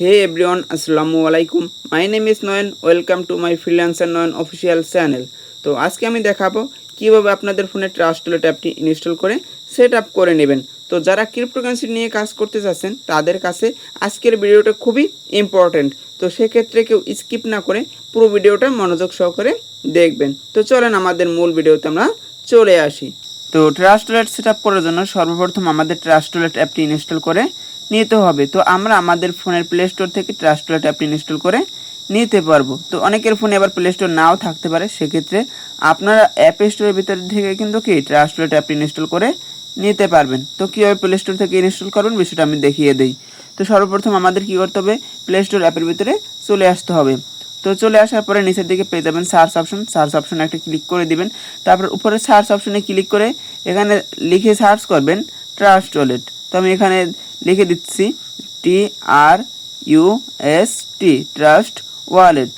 Hey everyone, Assalamu alaikum. My name is Noyan. Welcome to my Freelancer Noyan official channel. তো আজকে আমি দেখাবো কিভাবে আপনাদের ফোনে ট্রাস্ট ওয়ালেট অ্যাপটি ইনস্টল করে সেট আপ করে নেবেন। তো যারা ক্রিপ্টোকারেন্সি নিয়ে কাজ করতে চাচ্ছেন তাদের কাছে আজকের ভিডিওটা খুবই ইম্পর্টেন্ট। তো সেক্ষেত্রে কেউ স্কিপ না করে পুরো ভিডিওটা মনোযোগ সহকারে দেখবেন। তো চলেন আমাদের মূল ভিডিওতে আমরা চলে আসি। তো ট্রাস্ট ওয়ালেট সেট আপ করার জন্য সর্বপ্রথম আমাদের ট্রাস্ট ওয়ালেট অ্যাপটি ইনস্টল করে নিতে হবে। তো আমরা আমাদের ফোনের প্লে স্টোর থেকে ট্রাস্ট ওয়ালেট অ্যাপটি ইনস্টল করে নিতে পারবো। তো অনেকের ফোনে আবার প্লে স্টোর নাও থাকতে পারে, সেক্ষেত্রে আপনারা অ্যাপ স্টোরের ভিতর থেকে কিন্তু কি ট্রাস্ট ওয়ালেট অ্যাপটি ইনস্টল করে নিতে পারবেন। তো কীভাবে প্লে স্টোর থেকে ইনস্টল করবেন বিষয়টা আমি দেখিয়ে দিই। তো সর্বপ্রথম আমাদের কী করতে হবে, প্লে স্টোর অ্যাপের ভিতরে চলে আসতে হবে। তো চলে আসার পরে নিচের দিকে পেয়ে যাবেন সার্চ অপশনে একটা ক্লিক করে দিবেন। তারপর উপরে সার্চ অপশনে ক্লিক করে এখানে লিখে সার্চ করবেন ট্রাস্ট ওয়ালেট। তো আমি এখানে লিখে দিচ্ছি TRUST trust wallet,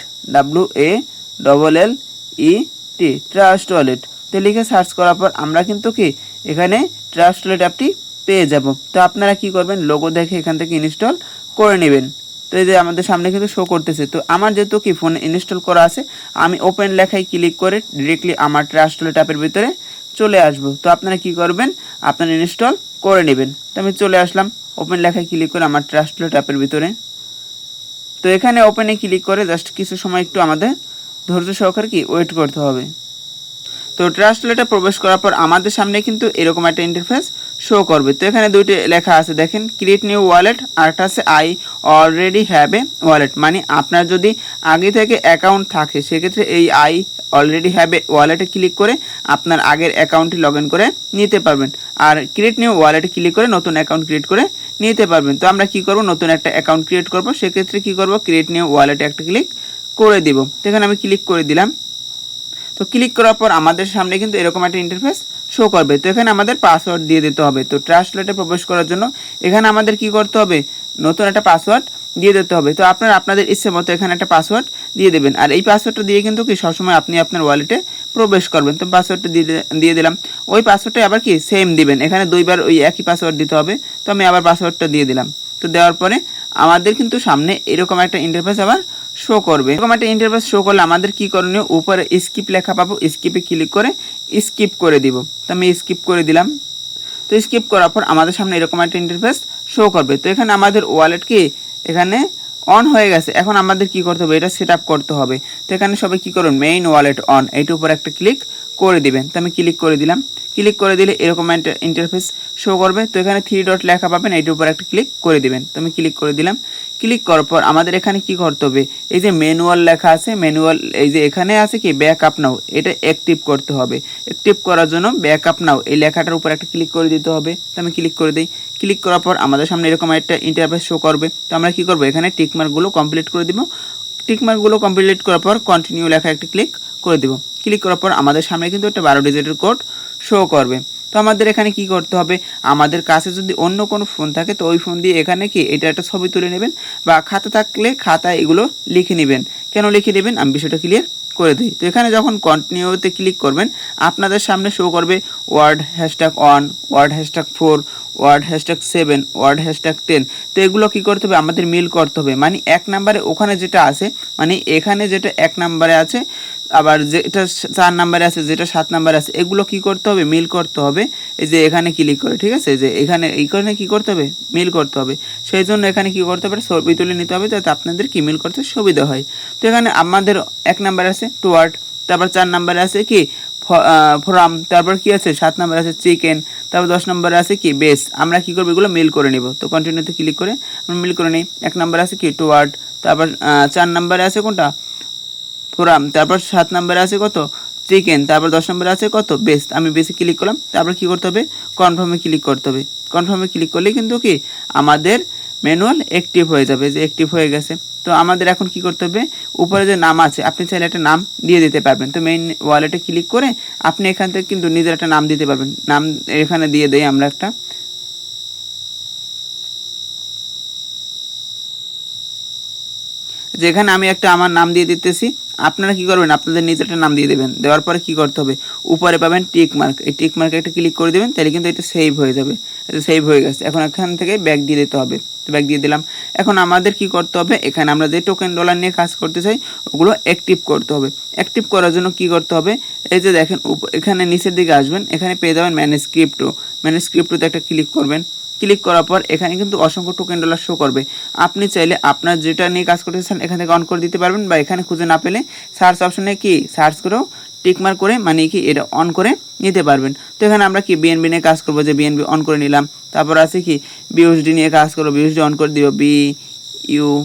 WALLET trust wallet. তো লিখে সার্চ করার পর আমরা কিন্তু কি এখানে ট্রাস্ট ওয়ালেট অ্যাপটি পেয়ে যাব। তো আপনারা কি করবেন, লোগো দেখে এখান থেকে ইনস্টল করে নেবেন। তো এই যে আমাদের সামনে কিন্তু শো করতেছে। তো আমার যেহেতু কি ফোনে ইনস্টল করা আছে, আমি ওপেন লেখায় ক্লিক করে ডিরেক্টলি আমার ট্রাস্ট ওয়ালেট অ্যাপের ভিতরে চলে আসব। তো আপনারা কি করবেন, আপনারা ইনস্টল করে নেবেন। তো আমি চলে আসলাম, ওপেন লেখায় ক্লিক করে আমার ট্রাস্ট ওয়ালেট অ্যাপের ভিতরে। তো এখানে ওপেনে ক্লিক করে জাস্ট কিছু সময় একটু আমাদের ধৈর্য সহকারে কি ওয়েট করতে হবে। তো ট্রাস্ট ওয়ালেটে প্রবেশ করার পর আমাদের সামনে কিন্তু এরকম একটা ইন্টারফেস শো করবে। তো এখানে দুইটি লেখা আছে দেখেন, ক্রিয়েট নিউ ওয়ালেট, আর একটা আছে I already have a wallet. মানে আপনার যদি আগে থেকে অ্যাকাউন্ট থাকে সেক্ষেত্রে এই আই অলরেডি হ্যাভ এ ওয়ালেটে ক্লিক করে আপনার আগের অ্যাকাউন্টটি লগ ইন করে নিতে পারবেন। আর ক্রিয়েট নিউ ওয়ালেটে ক্লিক করে নতুন অ্যাকাউন্ট ক্রিয়েট করে নিতে পারবেন। তো আমরা কি করব, নতুন একটা অ্যাকাউন্ট ক্রিয়েট করব। সেক্ষেত্রে কি করব, ক্রিয়েট নিউ ওয়ালেটে একটা ক্লিক করে দিব। তো এখানে আমি ক্লিক করে দিলাম। তো ক্লিক করার পর আমাদের সামনে কিন্তু এরকম একটা ইন্টারফেস শো করবে। তো এখানে আমাদের পাসওয়ার্ড দিয়ে দিতে হবে। তো ট্রাস্ট ওয়ালেটে প্রবেশ করার জন্য এখানে আমাদের কি করতে হবে, নতুন একটা পাসওয়ার্ড দিয়ে দিতে হবে। তো আপনারা আপনাদের ইচ্ছে মতো এখানে একটা পাসওয়ার্ড দিয়ে দেবেন। আর এই পাসওয়ার্ডটা দিয়ে কিন্তু কি সবসময় আপনি আপনার ওয়ালেটে প্রবেশ করবেন। তো পাসওয়ার্ডটা দিয়ে দিলাম। ওই পাসওয়ার্ডটা আবার কি সেম দিবেন, এখানে দুইবার ওই একই পাসওয়ার্ড দিতে হবে। তো আমি আবার পাসওয়ার্ডটা দিয়ে দিলাম। তো দেওয়ার পরে আমাদের কিন্তু সামনে এরকম একটা ইন্টারফেস আবার শো করবে। এরকম একটা ইন্টারফেস শো করলে আমাদের কি করণীয়, উপরে স্কিপ লেখা পাবো, স্কিপে ক্লিক করে স্কিপ করে দিব। তো আমি স্কিপ করে দিলাম। তো স্কিপ করার পর আমাদের সামনে এরকম একটা ইন্টারফেস শো করবে। তো এখানে আমাদের ওয়ালেট কি এখানে অন হয়ে গেছে। এখন আমাদের কি করতে হবে, এটা সেট আপ করতে হবে। তো এখানে সবাই কি করবেন, মেইন ওয়ালেট অন, এইটার উপর একটা ক্লিক করে দিবেন। তো আমি ক্লিক করে দিলাম। ক্লিক করে দিলে এরকম একটা ইন্টারফেস শো করবে। তো এখানে 3 ডট লেখা পাবেন, এইটার উপর একটা ক্লিক করে দিবেন। তো আমি ক্লিক করে দিলাম। ক্লিক করার পর আমাদের এখানে কি করতে হবে, এই যে ম্যানুয়াল লেখা আছে, ম্যানুয়াল এই যে এখানে আছে কি ব্যাকআপ নাও, এটা অ্যাক্টিভ করতে হবে। অ্যাক্টিভ করার জন্য ব্যাকআপ নাও এই লেখাটার উপর একটা ক্লিক করে দিতে হবে। তো আমি ক্লিক করে দিই। ক্লিক করার পর আমাদের সামনে এরকম একটা ইন্টারফেস শো করবে। তো আমরা কি করব, এখানে টিকমার্কগুলো কমপ্লিট করে দিব। টিকমার্কগুলো কমপ্লিট করার পর কন্টিনিউ লেখা একটা ক্লিক করে দিব। ক্লিক করার পর আমাদের সামনে কিন্তু একটা 12 ডিজিটের কোড শো করবে। তো আমাদের এখানে কি করতে হবে, আমাদের কাছে যদি অন্য কোনো ফোন থাকে তো ওই ফোন দিয়ে এখানে কি এটা একটা ছবি তুলে নেবেন, বা খাতা থাকলে খাতায় এগুলো লিখে নেবেন। কেন লিখে নেবেন আমি বিষয়টা ক্লিয়ার করে দিই। তো এখানে যখন কন্টিনিউতে ক্লিক করবেন আপনাদের সামনে শো করবে word hashtag 1, word hashtag 4, word hashtag 7, word hashtag 10। তো এগুলো কি করতে হবে, আমাদের মিল করতে হবে। মানে 1 নম্বরে ওখানে যেটা আছে, মানে এখানে যেটা 1 নম্বরে আছে, আবার যেটা 4 নম্বরে আছে, যেটা 7 নম্বরে আছে, এগুলো কি করতে হবে, মিল করতে হবে। এই যে এখানে ক্লিক করে, ঠিক আছে, যে এখানে এইখানে কি করতে হবে, মিল করতে হবে। সেই জন্য এখানে কি করতে হবে, ছবি তুলে নিতে হবে যাতে আপনাদের কি মিল করতে সুবিধা হয়। তো এখানে আমাদের 1 নম্বরে আছে টুয়ার্ড, তারপর 4 নম্বরে আছে কি ফ্রম, তারপর কি আছে 7 নম্বরে আছে চিকেন, তারপর 10 নম্বরে আছে কি বেস। আমরা কি করবো, এগুলো মিল করে নিব। তো কন্টিনিউতে ক্লিক করে আমরা মিল করে নিই। 1 নম্বরে আছে কি টুয়ার্ড, তারপর 4 নম্বরে আছে কোনটা ফোরাম, তারপর 7 নম্বরে আছে কত চিকেন, তারপর 10 নম্বরে আছে কত বেস্ট। আমি বেসে ক্লিক করলাম। তারপর কি করতে হবে, কনফার্মে ক্লিক করতে হবে। কনফার্মে ক্লিক করলে কিন্তু কি আমাদের ম্যানুয়াল অ্যাক্টিভ হয়ে যাবে, যে অ্যাক্টিভ হয়ে গেছে। তো আমাদের এখন কি করতে হবে, উপরে যে নাম আছে আপনি চাইলে একটা নাম দিয়ে দিতে পারবেন। তো মেইন ওয়ালেটে ক্লিক করে আপনি এখান থেকে কিন্তু নিজের একটা নাম দিতে পারবেন। নাম এখানে দিয়ে দেই আমরা একটা, যেখানে আমি একটা আমার নাম দিয়ে দিতেছি। আপনারা কি করবেন, আপনাদের নিজের একটা নাম দিয়ে দেবেন। দেওয়ার পরে কি করতে হবে, উপরে পাবেন টিক মার্ক, এই টিক মার্কে একটা ক্লিক করে দেবেন, তাহলে কিন্তু এটা সেভ হয়ে যাবে। এটা সেভ হয়ে গেছে। এখন এখান থেকে ব্যাক দিয়ে দিতে হবে, তো ব্যাক দিয়ে দিলাম। এখন আমাদের কি করতে হবে, এখানে আমরা যে টোকেন ডলার নিয়ে কাজ করতে চাই ওগুলো অ্যাক্টিভ করতে হবে। অ্যাক্টিভ করার জন্য কি করতে হবে, এই যে দেখেন এখানে নিচের দিকে আসবেন, এখানে পেয়ে যাবেন ম্যানেজ ক্রিপ্টো। ম্যানেজ ক্রিপ্টোতে একটা ক্লিক করবেন। ক্লিক করার পর এখানে কিন্তু অসংখ্য টোকেন ডলার শো করবে। আপনি চাইলে আপনার যেটা নিয়ে কাজ করতে চান এখান থেকে অন করে দিতে পারবেন, বা এখানে খুঁজে না পেলে সার্চ অপশনে কি সার্চ করেও টিকমার্ক করে মানে কি এটা অন করে নিতে পারবেন। তো এখানে আমরা কি বিএনবি নিয়ে কাজ করবো, যে বিএনবি অন করে নিলাম। তারপর আছে কি বিউএসডি নিয়ে কাজ করবো, বিউএসডি অন করে দিব, BUSD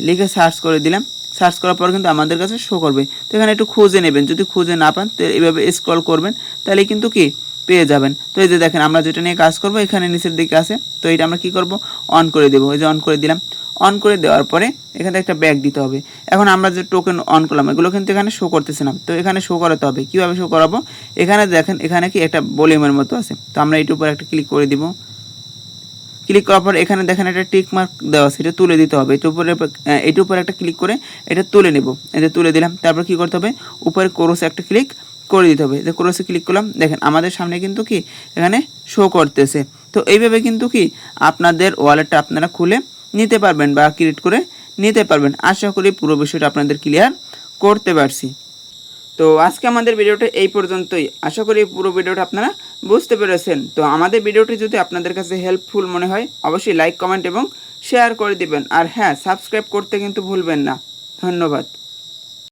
লিখে সার্চ করে দিলাম। সার্চ করার পর কিন্তু আমাদের কাছে শো করবে। তো এখানে একটু খুঁজে নেবেন, যদি খুঁজে না পান তো এইভাবে স্ক্রল করবেন, তাহলে কিন্তু কি পেয়ে যাবেন। তো এই যে দেখেন আমরা যেটা নিয়ে কাজ করব এখানে নিচের দিকে আছে, তো এটা আমরা কি করব অন করে দেবো। এই যে অন করে দিলাম। অন করে দেওয়ার পরে এখানে একটা ব্যাক দিতে হবে। এখন আমরা যে টোকেন অন করলাম এগুলো কিন্তু এখানে শো করতেছে না, তো এখানে শো করাতে হবে। কীভাবে শো করাবো, এখানে দেখেন এখানে কি একটা ভলিউমের মতো আছে, তো আমরা এইটার উপর একটা ক্লিক করে দিব। ক্লিক করার পর এখানে দেখেন একটা টিক মার্ক দেওয়া আছে, এটা তুলে দিতে হবে। এটার উপরে একটা ক্লিক করে এটা তুলে নেব। এটা তুলে দিলাম। তারপর কি করতে হবে, উপরে ক্রসে একটা ক্লিক করে দিতে হবে। যে ক্রসে ক্লিক করলাম, দেখেন আমাদের সামনে কিন্তু কি এখানে শো করতেছে। তো এইভাবে কিন্তু কি আপনাদের ওয়ালেটটা আপনারা খুলে নিতে পারবেন বা ক্রিয়েট করে নিতে পারবেন। আশা করি পুরো বিষয়টা আপনাদের ক্লিয়ার করতে পারছি। তো আজকে আমাদের ভিডিওটা এই পর্যন্তই। আশা করি পুরো ভিডিওটা আপনারা বুঝতে পেরেছেন। তো আমাদের ভিডিওটি যদি আপনাদের কাছে হেল্পফুল মনে হয় অবশ্যই লাইক, কমেন্ট এবং শেয়ার করে দিবেন। আর হ্যাঁ, সাবস্ক্রাইব করতে কিন্তু ভুলবেন না। ধন্যবাদ।